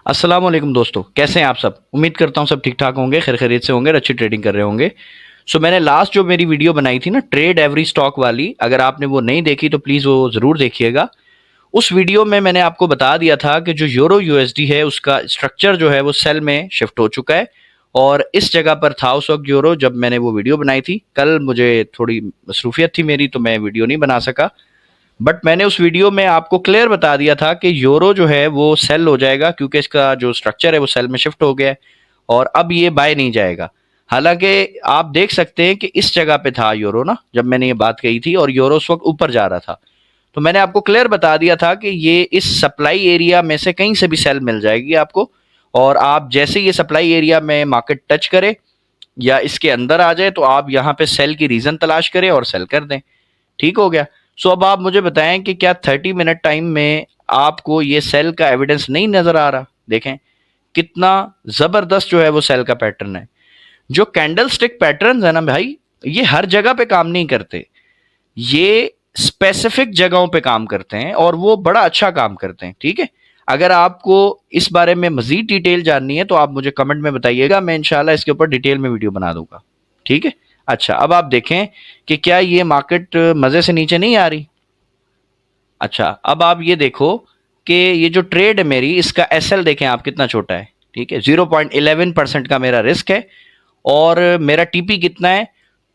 अस्सलाम वालेकुम दोस्तों, कैसे हैं आप सब। उम्मीद करता हूँ सब ठीक ठाक होंगे, खैर खैरियत से होंगे और अच्छी ट्रेडिंग कर रहे होंगे। मैंने लास्ट जो मेरी वीडियो बनाई थी ना, ट्रेड एवरी स्टॉक वाली, अगर आपने वो नहीं देखी तो प्लीज़ वो ज़रूर देखिएगा। उस वीडियो में मैंने आपको बता दिया था कि जो यूरो यूएसडी है उसका स्ट्रक्चर जो है वो सेल में शिफ्ट हो चुका है और इस जगह पर था उस वक्त यूरो, जब मैंने वो वीडियो बनाई थी। कल मुझे थोड़ी मसरूफियत थी मेरी, तो मैं वीडियो नहीं बना सका। बट मैंने उस वीडियो में आपको क्लियर बता दिया था कि यूरो जो है वो सेल हो जाएगा, क्योंकि इसका जो स्ट्रक्चर है वो सेल में शिफ्ट हो गया है और अब ये बाय नहीं जाएगा। हालांकि आप देख सकते हैं कि इस जगह पे था यूरो ना, जब मैंने ये बात कही थी, और यूरो उस वक्त ऊपर जा रहा था। तो मैंने आपको क्लियर बता दिया था कि ये इस सप्लाई एरिया में से कहीं से भी सेल मिल जाएगी आपको, और आप जैसे ये सप्लाई एरिया में मार्केट टच करे या इसके अंदर आ जाए तो आप यहाँ पे सेल की रीजन तलाश करें और सेल कर दें। ठीक हो गया। अब आप मुझे बताएं कि क्या 30 मिनट टाइम में आपको ये सेल का एविडेंस नहीं नजर आ रहा। देखें कितना जबरदस्त जो है वो सेल का पैटर्न है। जो कैंडल स्टिक पैटर्न है ना भाई, ये हर जगह पे काम नहीं करते, ये स्पेसिफिक जगहों पे काम करते हैं और वो बड़ा अच्छा काम करते हैं। ठीक है। अगर आपको इस बारे में मजीद डिटेल जाननी है तो आप मुझे कमेंट में बताइएगा, मैं इंशाल्लाह इसके ऊपर डिटेल में वीडियो बना दूंगा। ठीक है। अच्छा, अब आप देखें कि क्या ये मार्केट मजे से नीचे नहीं आ रही। अच्छा, अब आप ये देखो कि ये जो ट्रेड है मेरी, इसका एसएल देखें आप कितना छोटा है। ठीक है, 0.11% का मेरा रिस्क है और मेरा टीपी कितना है,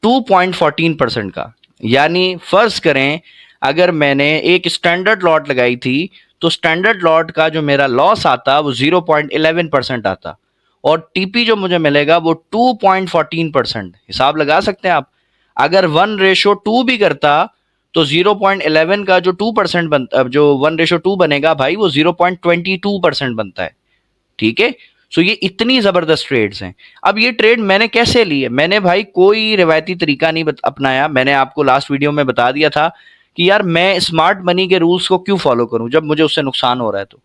2.14% का। यानी फर्ज करें अगर मैंने एक स्टैंडर्ड लॉट लगाई थी तो स्टैंडर्ड लॉट का जो मेरा लॉस आता वो 0.11% आता, और टीपी जो मुझे मिलेगा वो 2.14%। हिसाब लगा सकते हैं आप। अगर 1:2 भी करता तो 0.11 का जो 2% बनता, जो 1:2 बनेगा भाई, वो 0.22% बनता है। ठीक है। ये इतनी जबरदस्त ट्रेड्स हैं। अब ये ट्रेड मैंने कैसे ली है, मैंने भाई कोई रिवायती तरीका नहीं अपनाया। मैंने आपको लास्ट वीडियो में बता दिया था कि यार मैं स्मार्ट मनी के रूल्स को क्यों फॉलो करूं जब मुझे उससे नुकसान हो रहा है। तो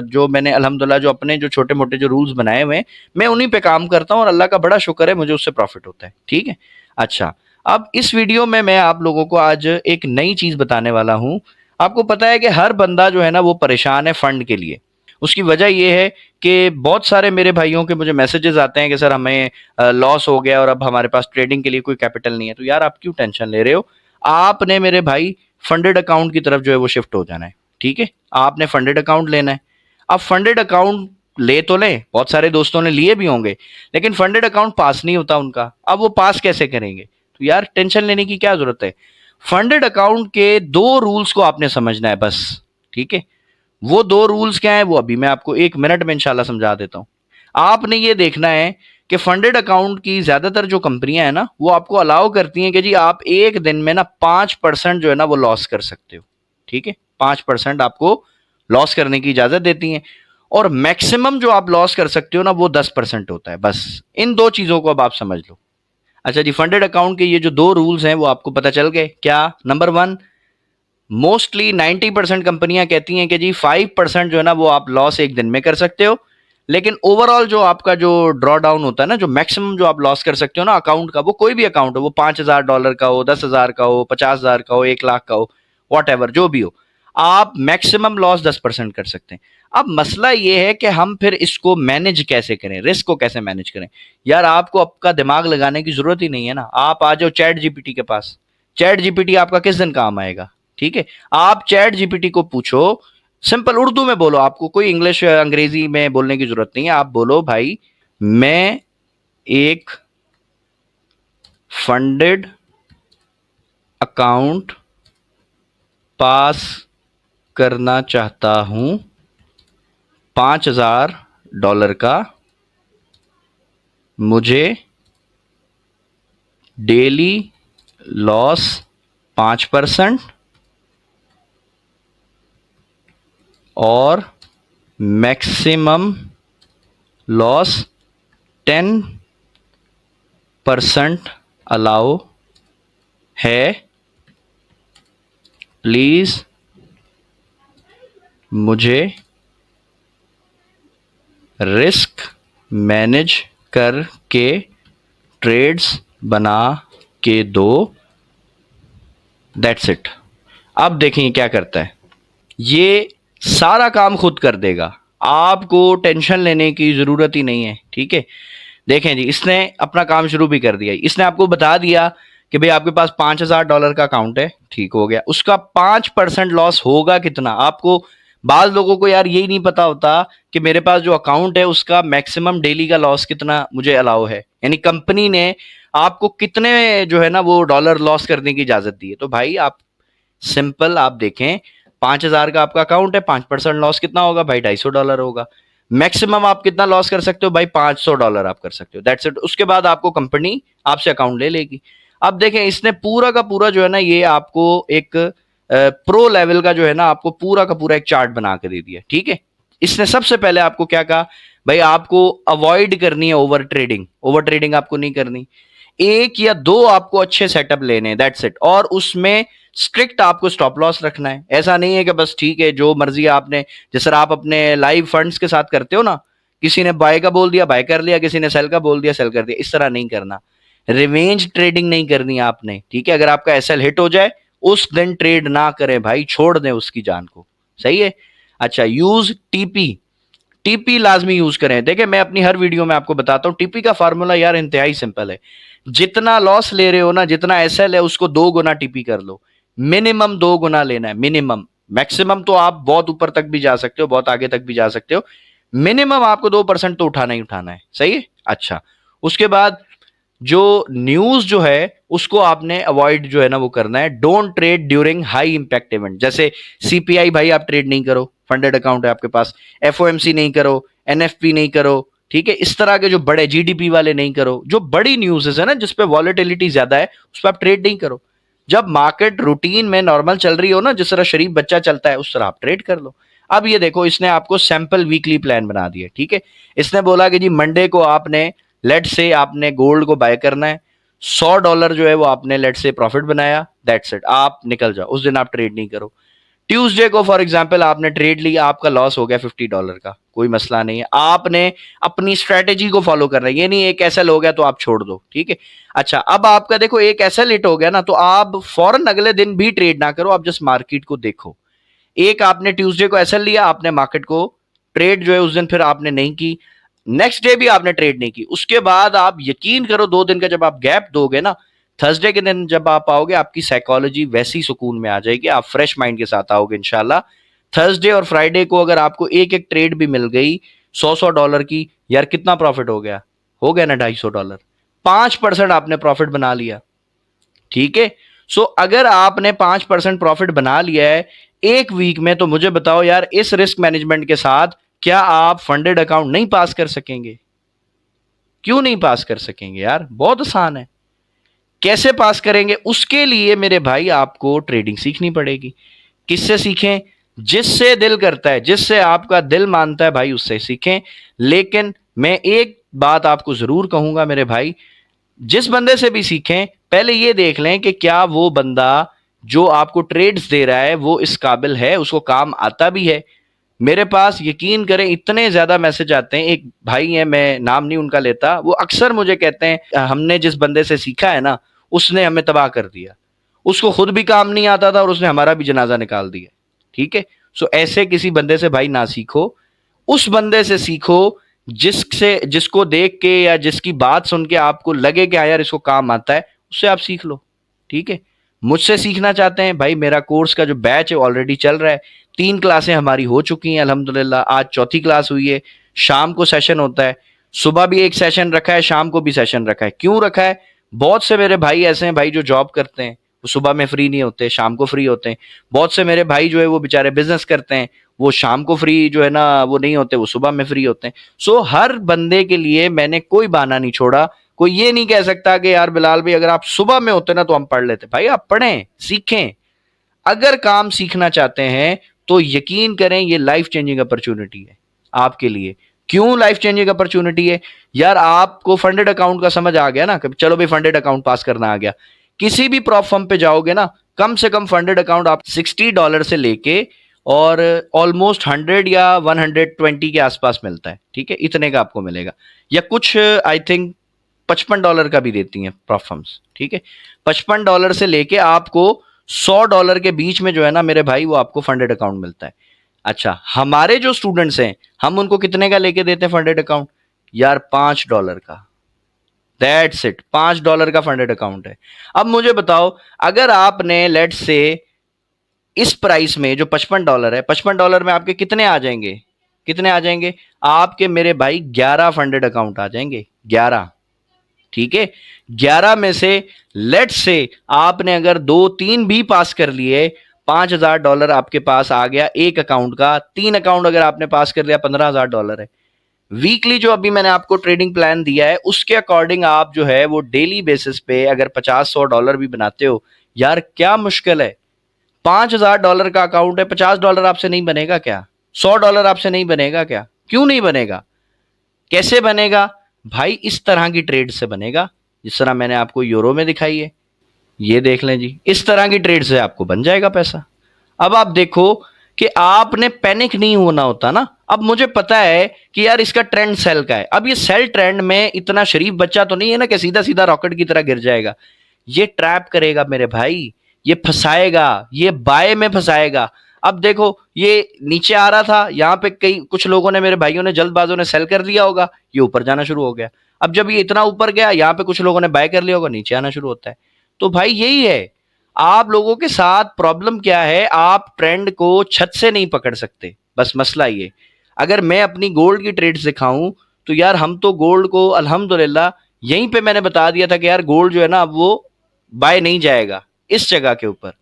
जो मैंने अल्हम्दुलिल्लाह जो अपने जो छोटे मोटे जो रूल्स बनाए हुए हैं, मैं उन्हीं पे काम करता हूं और अल्लाह का बड़ा शुक्र है मुझे उससे प्रॉफिट होता है। ठीक है। अच्छा, अब इस वीडियो में मैं आप लोगों को आज एक नई चीज बताने वाला हूं। आपको पता है कि हर बंदा जो है ना वो परेशान है फंड के लिए। उसकी वजह ये है कि बहुत सारे मेरे भाइयों के मुझे मैसेजेस आते हैं कि सर हमें लॉस हो गया और अब हमारे पास ट्रेडिंग के लिए कोई कैपिटल नहीं है। तो यार आप क्यों टेंशन ले रहे हो। आपने मेरे भाई फंडेड अकाउंट की तरफ जो है वो शिफ्ट हो जाना है। ठीक है। आपने फंडेड अकाउंट लेना है। अब फंडेड अकाउंट ले तो लें, बहुत सारे दोस्तों ने लिए भी होंगे, लेकिन फंडेड अकाउंट पास नहीं होता उनका। अब वो पास कैसे करेंगे। तो यार टेंशन लेने की क्या जरूरत है। फंडेड अकाउंट के दो रूल्स को आपने समझना है बस। ठीक है। वो दो रूल्स क्या है वो अभी मैं आपको 1 मिनट में इंशाल्लाह समझा देता हूं। आपने ये देखना है कि फंडेड अकाउंट की ज्यादातर जो कंपनियां हैं ना वो आपको अलाउ करती हैं कि जी आप एक दिन में ना 5% जो है ना वो लॉस कर सकते हो। ठीक है। 5% आपको लॉस करने की इजाजत देती हैं, और मैक्सिमम जो आप लॉस कर सकते हो ना वो 10% होता है। बस इन दो चीजों को अब आप समझ लो। अच्छा जी, फंडेड अकाउंट के ये जो दो रूल्स हैं वो आपको पता चल गए क्या। नंबर वन, मोस्टली 90% कंपनियां कहती हैं कि जी 5% जो है ना वो आप लॉस एक दिन में कर सकते हो, लेकिन ओवरऑल जो आपका जो ड्रॉ डाउन होता है ना, जो मैक्सिमम जो आप लॉस कर सकते हो ना अकाउंट का, वो कोई भी अकाउंट हो, वो $5,000 का हो, 10,000 का हो, 50,000 का हो, 1 लाख का हो, वॉट एवर जो भी हो, आप मैक्सिमम लॉस 10% कर सकते हैं। अब मसला ये है कि हम फिर इसको मैनेज कैसे करें, रिस्क को कैसे मैनेज करें। यार आपको आपका दिमाग लगाने की जरूरत ही नहीं है ना। आप आ जाओ चैट जीपीटी के पास। चैट जीपीटी आपका किस दिन काम आएगा। ठीक है। आप चैट जीपीटी को पूछो, सिंपल उर्दू में बोलो, आपको कोई इंग्लिश या अंग्रेजी में बोलने की जरूरत नहीं है। आप बोलो भाई मैं एक फंडेड अकाउंट पास करना चाहता हूं $5,000 का। मुझे डेली लॉस 5% और मैक्सिमम लॉस 10% अलाउ है। प्लीज मुझे रिस्क मैनेज करके ट्रेड्स बना के दो। That's it. अब देखें क्या करता है। ये सारा काम खुद कर देगा। आपको टेंशन लेने की जरूरत ही नहीं है, ठीक है। देखें जी, इसने अपना काम शुरू भी कर दिया। इसने आपको बता दिया कि भाई आपके पास $5,000 का अकाउंट है, ठीक हो गया। उसका 5% लॉस होगा कितना आपको। बाज लोगों को यार यही नहीं पता होता कि मेरे पास जो अकाउंट है उसका मैक्सिमम डेली का लॉस कितना मुझे अलाउ है, यानी कंपनी ने आपको कितने जो है ना वो डॉलर लॉस करने की इजाजत दी है। तो भाई आप सिंपल आप देखें, 5,000 का आपका अकाउंट है, 5% लॉस कितना होगा भाई, $250 होगा। मैक्सिमम आप कितना लॉस कर सकते हो भाई, $500 आप कर सकते हो, दैट्स इट। उसके बाद आपको कंपनी आपसे अकाउंट ले लेगी। अब देखें, इसने पूरा का पूरा जो है ना ये आपको एक प्रो लेवल का जो है ना आपको पूरा का पूरा एक चार्ट बना के दे दिया, ठीक है। इसने सबसे पहले आपको क्या कहा भाई, आपको अवॉइड करनी है ओवर ट्रेडिंग। ओवर ट्रेडिंग आपको नहीं करनी, एक या दो आपको अच्छे सेटअप लेने हैं, दैट्स इट। और उसमें स्ट्रिक्ट आपको स्टॉप लॉस रखना है। ऐसा नहीं है कि बस ठीक है जो मर्जी आपने, जैसे आप अपने लाइव फंड्स के साथ करते हो ना, किसी ने बाय का बोल दिया बाय कर लिया, किसी ने सेल का बोल दिया सेल कर दिया, इस तरह नहीं करना। रिवेंज ट्रेडिंग नहीं करनी आपने, ठीक है। अगर आपका एसएल हिट हो जाए उस दिन ट्रेड ना करें भाई, छोड़ दें उसकी जान को, सही है। अच्छा, यूज टीपी। टीपी लाजमी यूज करें। देखिए मैं अपनी हर वीडियो में आपको बताता हूं, टीपी का फार्मूला यार इंतहाई सिंपल है। जितना लॉस ले रहे हो ना, जितना एसएल है उसको 2 गुना टीपी कर लो। मिनिमम 2 गुना लेना है, मिनिमम। मैक्सिमम तो आप बहुत ऊपर तक भी जा सकते हो, बहुत आगे तक भी जा सकते हो। मिनिमम आपको 2% तो उठाना ही उठाना है, सही है। अच्छा, उसके बाद जो न्यूज जो है उसको आपने अवॉइड जो है ना वो करना है। Don't trade during high impact event, जैसे सीपीआई भाई आप ट्रेड नहीं करो, फंडेड अकाउंट है आपके पास। एफओएमसी नहीं करो, एनएफपी नहीं करो, ठीक है। इस तरह के जो बड़े जीडीपी वाले नहीं करो, जो बड़ी न्यूज़ है ना जिसपे वॉलेटिलिटी ज्यादा है उस पर आप ट्रेड नहीं करो। जब मार्केट रूटीन में नॉर्मल चल रही हो ना, जिस तरह शरीफ बच्चा चलता है उस तरह आप ट्रेड कर लो। अब ये देखो, इसने आपको सैंपल वीकली प्लान बना दिया, ठीक है। इसने बोला कि जी मंडे को आपने, लेट से आपने गोल्ड को बाय करना है, $100 जो है वो आपने लेट से प्रॉफिट बनाया, दैट्स इट, आप निकल जाओ, उस दिन आप ट्रेड नहीं करो। ट्यूसडे को फॉर एग्जांपल आपने ट्रेड लिया, आपका लॉस हो गया $50 का, कोई मसला नहीं है, आपने अपनी स्ट्रेटेजी को फॉलो करना है। ये नहीं एक एसएल हो गया तो आप छोड़ दो, ठीक है। अच्छा, अब आपका देखो एक एसएल हिट हो गया ना, तो आप फौरन अगले दिन भी ट्रेड ना करो, आप जस्ट मार्केट को देखो। एक आपने ट्यूसडे को एसएल लिया, आपने मार्केट को ट्रेड जो है उस दिन फिर आपने नहीं की, नेक्स्ट डे भी आपने ट्रेड नहीं की। उसके बाद आप यकीन करो 2 दिन का जब आप गैप दोगे ना, थर्सडे के दिन जब आप आओगे आपकी साइकोलॉजी वैसी सुकून में आ जाएगी, आप फ्रेश माइंड के साथ आओगे इंशाल्लाह। थर्सडे और फ्राइडे को अगर आपको एक एक ट्रेड भी मिल गई 100-100 डॉलर की, यार कितना प्रॉफिट हो गया, हो गया ना $250। 5% आपने प्रॉफिट बना लिया, ठीक है। सो अगर आपने 5% प्रॉफिट बना लिया है एक वीक में, तो मुझे बताओ यार इस रिस्क मैनेजमेंट के साथ क्या आप फंडेड अकाउंट नहीं पास कर सकेंगे? क्यों नहीं पास कर सकेंगे यार, बहुत आसान है। कैसे पास करेंगे? उसके लिए मेरे भाई आपको ट्रेडिंग सीखनी पड़ेगी। किससे सीखें? जिससे दिल करता है, जिससे आपका दिल मानता है भाई उससे सीखें। लेकिन मैं एक बात आपको जरूर कहूंगा मेरे भाई, जिस बंदे से भी सीखें पहले ये देख लें कि क्या वो बंदा जो आपको ट्रेड्स दे रहा है वो इस काबिल है, उसको काम आता भी है। मेरे पास यकीन करें इतने ज्यादा मैसेज आते हैं, एक भाई है मैं नाम नहीं उनका लेता, वो अक्सर मुझे कहते हैं हमने जिस बंदे से सीखा है ना उसने हमें तबाह कर दिया, उसको खुद भी काम नहीं आता था और उसने हमारा भी जनाजा निकाल दिया, ठीक है। सो ऐसे किसी बंदे से भाई ना सीखो, उस बंदे से सीखो जिससे, जिसको देख के या जिसकी बात सुन के आपको लगे कि हाँ यार इसको काम आता है, उससे आप सीख लो, ठीक है। मुझसे सीखना चाहते हैं भाई, मेरा कोर्स का जो बैच है ऑलरेडी चल रहा है। 3 क्लासें हमारी हो चुकी हैं अल्हम्दुलिल्लाह, आज चौथी क्लास हुई है। शाम को सेशन होता है, सुबह भी एक सेशन रखा है, शाम को भी सेशन रखा है। क्यों रखा है? बहुत से मेरे भाई ऐसे हैं भाई जो जॉब करते हैं, वो सुबह में फ्री नहीं होते, शाम को फ्री होते हैं। बहुत से मेरे भाई जो है वो बेचारे बिजनेस करते हैं, वो शाम को फ्री जो है ना वो नहीं होते, वो सुबह में फ्री होते हैं। सो हर बंदे के लिए मैंने कोई बहाना नहीं छोड़ा। कोई ये नहीं कह सकता कि यार बिलाल भाई अगर आप सुबह में होते ना तो हम पढ़ लेते। भाई आप पढ़ें, सीखें। अगर काम सीखना चाहते हैं तो यकीन करें ये लाइफ चेंजिंग अपॉर्चुनिटी है आपके लिए। क्यों लाइफ चेंजिंग अपॉर्चुनिटी है? यार आपको फंडेड अकाउंट का समझ आ गया ना, चलो भाई फंडेड अकाउंट पास करना आ गया। किसी भी प्रॉप फर्म पे जाओगे ना, कम से कम फंडेड अकाउंट आप $60 से लेके और ऑलमोस्ट 100 या 120 के आसपास मिलता है, ठीक है, इतने का आपको मिलेगा। या कुछ आई थिंक $55 का भी देती हैं प्रॉप फर्म्स, ठीक है। $55 से लेके आपको $100 के बीच में जो है ना मेरे भाई वो आपको फंडेड अकाउंट मिलता है। अच्छा, हमारे जो स्टूडेंट्स हैं, हम उनको कितने का लेके देते हैं फंडेड अकाउंट? यार $5 का। दैट्स इट, $5 का फंडेड अकाउंट है। अब मुझे बताओ, अगर आपने लेट से इस प्राइस में जो $55 है, $55 में आपके कितने आ जाएंगे? कितने आ जाएंगे? आपके मेरे भाई 11 फंडेड अकाउंट आ जाएंगे, 11। ठीक है, 11 में से लेट से आपने अगर 2-3 भी पास कर लिए, $5,000 आपके पास आ गया एक अकाउंट का। 3 अकाउंट अगर आपने पास कर लिया, $15,000 है। वीकली जो अभी मैंने आपको ट्रेडिंग प्लान दिया है, उसके अकॉर्डिंग आप जो है वो डेली बेसिस पे अगर $50-100 भी बनाते हो, यार क्या मुश्किल है? $5,000 का अकाउंट है, $50 आपसे नहीं बनेगा क्या? $100 आपसे नहीं बनेगा क्या? क्यों नहीं बनेगा? कैसे बनेगा? भाई इस तरह की ट्रेड से बनेगा, जिस तरह मैंने आपको यूरो में दिखाई है। ये देख लें जी, इस तरह की ट्रेड से आपको बन जाएगा पैसा। अब आप देखो कि आपने पैनिक नहीं होना होता ना। अब मुझे पता है कि यार इसका ट्रेंड सेल का है। अब ये सेल ट्रेंड में इतना शरीफ बच्चा तो नहीं है ना कि सीधा सीधा रॉकेट की तरह गिर जाएगा। ये ट्रैप करेगा मेरे भाई, ये फंसाएगा, ये बाय में फंसाएगा। अब देखो, ये नीचे आ रहा था, यहाँ पे कई कुछ लोगों ने, मेरे भाइयों ने, जल्दबाजों ने सेल कर लिया होगा, ये ऊपर जाना शुरू हो गया। अब जब ये इतना ऊपर गया, यहाँ पे कुछ लोगों ने बाय कर लिया होगा, नीचे आना शुरू होता है। तो भाई यही है, आप लोगों के साथ प्रॉब्लम क्या है, आप ट्रेंड को छत से नहीं पकड़ सकते, बस मसला ये। अगर मैं अपनी गोल्ड की ट्रेड सिखाऊं, तो यार हम तो गोल्ड को अल्हम्दुलिल्लाह यहीं पे मैंने बता दिया था कि यार गोल्ड जो है ना, अब वो बाय नहीं जाएगा इस जगह के ऊपर।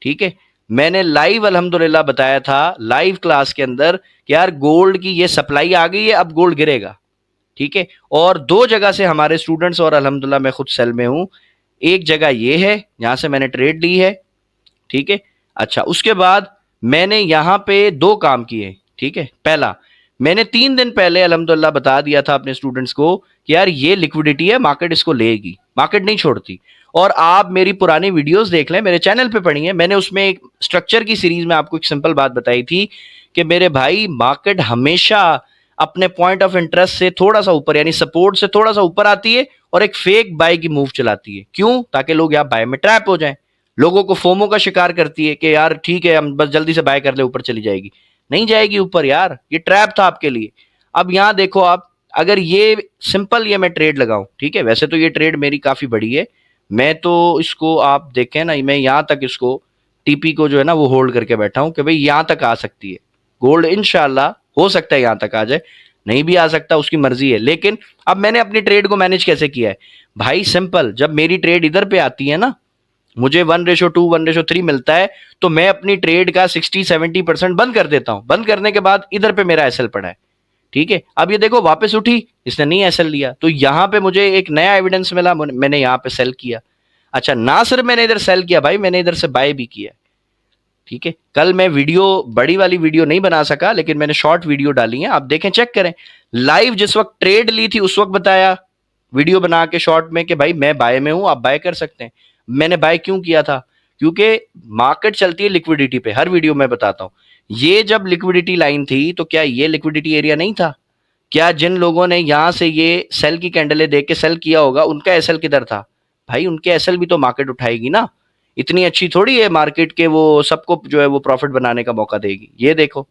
ठीक है, मैंने लाइव अल्हम्दुलिल्लाह बताया था लाइव क्लास के अंदर कि यार गोल्ड की ये सप्लाई आ गई है, अब गोल्ड गिरेगा। ठीक है, और दो जगह से हमारे स्टूडेंट्स, और अल्हम्दुलिल्लाह मैं खुद सेल में हूं। एक जगह ये है, यहां से मैंने ट्रेड ली है। ठीक है, अच्छा, उसके बाद मैंने यहां पे दो काम किए। ठीक है, पहला, मैंने 3 दिन पहले अल्हम्दुलिल्लाह बता दिया था अपने स्टूडेंट्स को कि यार ये लिक्विडिटी है, मार्केट इसको लेगी, मार्केट नहीं छोड़ती। और आप मेरी पुरानी वीडियोस देख लें, मेरे चैनल पे पढ़ी है, मैंने उसमें एक स्ट्रक्चर की सीरीज में आपको एक सिंपल बात बताई थी कि मेरे भाई मार्केट हमेशा अपने पॉइंट ऑफ इंटरेस्ट से थोड़ा सा ऊपर, यानी सपोर्ट से थोड़ा सा ऊपर आती है और एक फेक बाय की मूव चलाती है। क्यों? ताकि लोग यहाँ बाय में ट्रैप हो जाएं। लोगों को फोमो का शिकार करती है कि यार ठीक है, हम बस जल्दी से बाय कर ले, ऊपर चली जाएगी। नहीं जाएगी ऊपर यार, ये ट्रैप था आपके लिए। अब यहाँ देखो आप, अगर ये सिंपल ये मैं ट्रेड लगाऊं, ठीक है, वैसे तो ये ट्रेड मेरी काफी बड़ी है, मैं तो इसको आप देखें ना, मैं यहाँ तक इसको टीपी को जो है ना वो होल्ड करके बैठा हूं कि भाई यहाँ तक आ सकती है गोल्ड, इंशाल्लाह हो सकता है यहाँ तक आ जाए, नहीं भी आ सकता, उसकी मर्जी है। लेकिन अब मैंने अपनी ट्रेड को मैनेज कैसे किया है भाई? सिंपल, जब मेरी ट्रेड इधर पे आती है ना, मुझे 1:2, 1:3 मिलता है, तो मैं अपनी ट्रेड का 60-70% बंद कर देता हूं। बंद करने के बाद इधर पे मेरा एसएल पड़ा है। ठीक है, अब ये देखो वापस उठी, इसने नहीं एसएल लिया, तो यहां पे मुझे एक नया एविडेंस मिला, मैंने यहां पे सेल किया। अच्छा, ना सिर्फ मैंने इधर सेल किया भाई, मैंने इधर से बाय भी किया। ठीक है, कल मैं वीडियो, बड़ी वाली वीडियो नहीं बना सका, लेकिन मैंने शॉर्ट वीडियो डाली है, आप देखें, चेक करें। लाइव जिस वक्त ट्रेड ली थी उस वक्त बताया वीडियो बना के शॉर्ट में कि भाई मैं बाय में हूं, आप बाय कर सकते हैं। मैंने बाय क्यों किया था? क्योंकि मार्केट चलती है लिक्विडिटी पे, हर वीडियो में बताता हूं। ये जब लिक्विडिटी लाइन थी, तो क्या ये लिक्विडिटी एरिया नहीं था? क्या जिन लोगों ने यहां से ये सेल की कैंडलें देख के सेल किया होगा, उनका एसएल किधर था? भाई उनके एसएल भी तो मार्केट उठाएगी ना। इतनी अच्छी थोड़ी है मार्केट के वो सबको जो है वो प्रॉफिट बनाने का मौका देगी। ये देखो,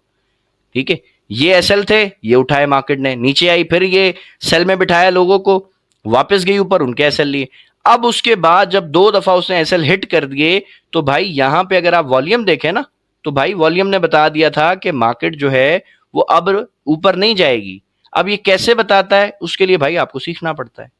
ठीक है, ये एसएल थे, ये उठाए मार्केट ने, नीचे आई, फिर ये सेल में बिठाया लोगों को, वापस गई ऊपर, उनके एसएल लिए। अब उसके बाद जब 2 दफा उसने एसएल हिट कर दिए, तो भाई यहां पे अगर आप वॉल्यूम देखें ना, तो भाई वॉल्यूम ने बता दिया था कि मार्केट जो है वो अब ऊपर नहीं जाएगी। अब ये कैसे बताता है? उसके लिए भाई आपको सीखना पड़ता है,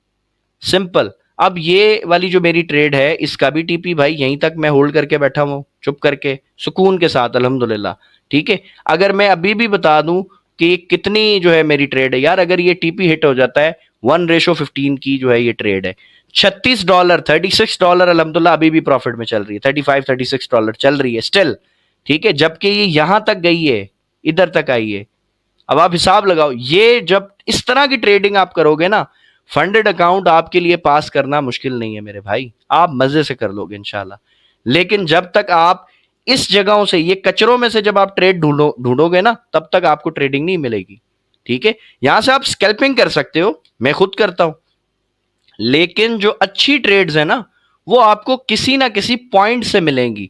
सिंपल। अब ये वाली जो मेरी ट्रेड है, इसका भी टीपी भाई यहीं तक मैं होल्ड करके बैठा हूं, चुप करके, सुकून के साथ, अल्हम्दुलिल्लाह। ठीक है, अगर मैं अभी भी बता दूं कि कितनी जो है मेरी ट्रेड है यार, अगर ये टीपी हिट हो जाता है, 1:15 की जो है ये ट्रेड है, $36, $36 अल्हम्दुलिल्लाह अभी भी प्रॉफिट में चल रही है, $35-36 चल रही है स्टिल। ठीक है, जबकि ये यहां तक गई है, इधर तक आई है। अब आप हिसाब लगाओ, ये जब इस तरह की ट्रेडिंग आप करोगे ना, फंडेड अकाउंट आपके लिए पास करना मुश्किल नहीं है मेरे भाई, आप मजे से कर लोगे इंशाल्लाह। लेकिन जब तक आप इस जगहों से, ये कचरों में से जब आप ट्रेड ढूंढोगे ना, तब तक आपको ट्रेडिंग नहीं मिलेगी। ठीक है, यहां से आप स्कैल्पिंग कर सकते हो, मैं खुद करता हूं, लेकिन जो अच्छी ट्रेड्स है ना, वो आपको किसी ना किसी पॉइंट से मिलेंगी।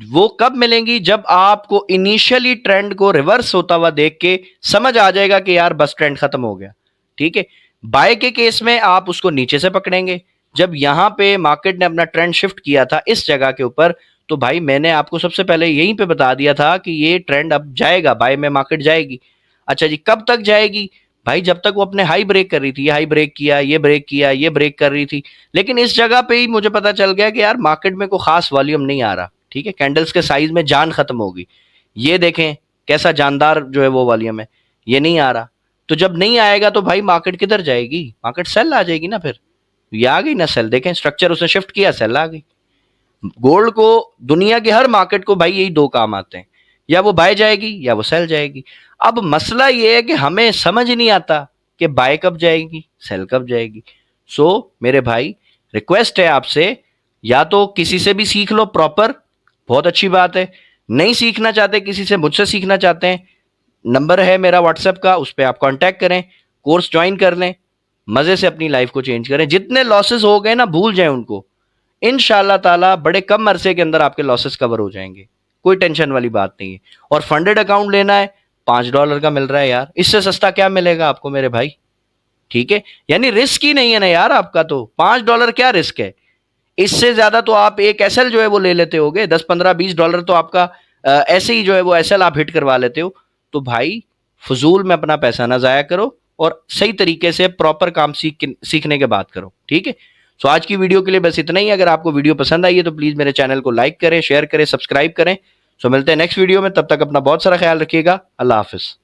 वो कब मिलेंगी? जब आपको इनिशियली ट्रेंड को रिवर्स होता हुआ देख के समझ आ जाएगा कि यार बस ट्रेंड खत्म हो गया। ठीक है, बाय के केस में आप उसको नीचे से पकड़ेंगे। जब यहां पे मार्केट ने अपना ट्रेंड शिफ्ट किया था इस जगह के ऊपर, तो भाई मैंने आपको सबसे पहले यहीं पे बता दिया था कि ये ट्रेंड अब जाएगा, बाय में मार्केट जाएगी। अच्छा जी, कब तक जाएगी? भाई जब तक वो अपने हाई ब्रेक कर रही थी, ये हाई ब्रेक किया, ये ब्रेक किया, ये ब्रेक कर रही थी, लेकिन इस जगह पे ही मुझे पता चल गया कि यार मार्केट में कोई खास वॉल्यूम नहीं आ रहा। ठीक है, कैंडल्स के साइज में जान खत्म होगी। ये देखें कैसा जानदार जो है वो वॉल्यूम है, ये नहीं आ रहा। तो जब नहीं आएगा तो भाई मार्केट किधर जाएगी? मार्केट सेल आ जाएगी ना फिर। ये आ गई ना सेल, देखें स्ट्रक्चर उसने शिफ्ट किया, सेल आ गई। गोल्ड को, दुनिया के हर मार्केट को भाई यही दो काम आते हैं, या वो बाय जाएगी या वो सेल जाएगी। अब मसला ये है कि हमें समझ ही नहीं आता कि बाय कब जाएगी, सेल कब जाएगी। मेरे भाई रिक्वेस्ट है आपसे, या तो किसी से भी सीख लो प्रॉपर, बहुत अच्छी बात है। नहीं सीखना चाहते किसी से, मुझसे सीखना चाहते हैं, नंबर है मेरा व्हाट्सएप का, उस पर आप कांटेक्ट करें, कोर्स ज्वाइन कर लें, मजे से अपनी लाइफ को चेंज करें। जितने लॉसेस हो गए ना भूल जाएं उनको, इंशाल्लाह ताला बड़े कम अरसे के अंदर आपके लॉसेस कवर हो जाएंगे। कोई टेंशन वाली बात नहीं है। और फंडेड अकाउंट लेना है, $5 का मिल रहा है यार, इससे सस्ता क्या मिलेगा आपको मेरे भाई। ठीक है, यानी रिस्क ही नहीं है ना यार आपका, तो $5 क्या रिस्क है? इससे ज्यादा तो आप एक एसएल जो है वो ले लेते होगे, 10 15 20 डॉलर तो आपका ऐसे ही जो है वो एसएल आप हिट करवा लेते हो। तो भाई फजूल में अपना पैसा ना जाया करो, और सही तरीके से प्रॉपर काम सीखने के बाद करो। ठीक है, सो आज की वीडियो के लिए बस इतना ही। अगर आपको वीडियो पसंद आई है तो प्लीज मेरे चैनल को लाइक करें, शेयर करें, सब्सक्राइब करें। सो मिलते हैं नेक्स्ट वीडियो में, तब तक अपना बहुत सारा ख्याल रखिएगा। अल्लाह हाफिज।